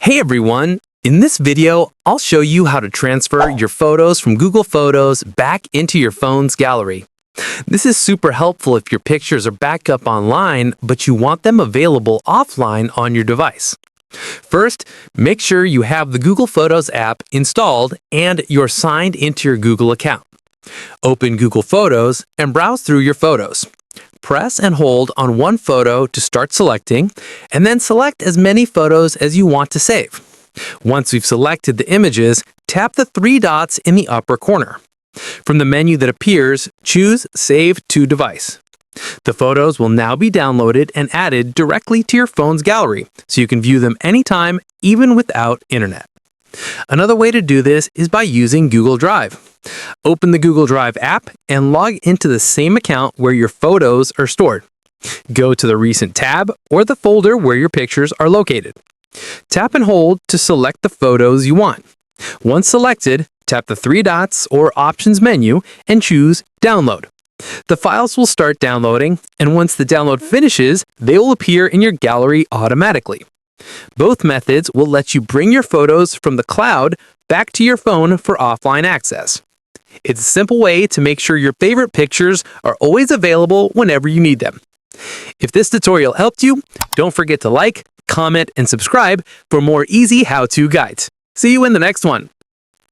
Hey everyone! In this video, I'll show you how to transfer your photos from Google Photos back into your phone's gallery. This is super helpful if your pictures are backed up online, but you want them available offline on your device. First, make sure you have the Google Photos app installed and you're signed into your Google account. Open Google Photos and browse through your photos. Press and hold on one photo to start selecting, and then select as many photos as you want to save. Once we've selected the images, tap the three dots in the upper corner. From the menu that appears, choose Save to Device. The photos will now be downloaded and added directly to your phone's gallery, so you can view them anytime, even without internet. Another way to do this is by using Google Drive. Open the Google Drive app and log into the same account where your photos are stored. Go to the Recent tab or the folder where your pictures are located. Tap and hold to select the photos you want. Once selected, tap the three dots or Options menu and choose Download. The files will start downloading, and once the download finishes, they will appear in your gallery automatically. Both methods will let you bring your photos from the cloud back to your phone for offline access. It's a simple way to make sure your favorite pictures are always available whenever you need them. If this tutorial helped you, don't forget to like, comment, and subscribe for more easy how-to guides. See you in the next one.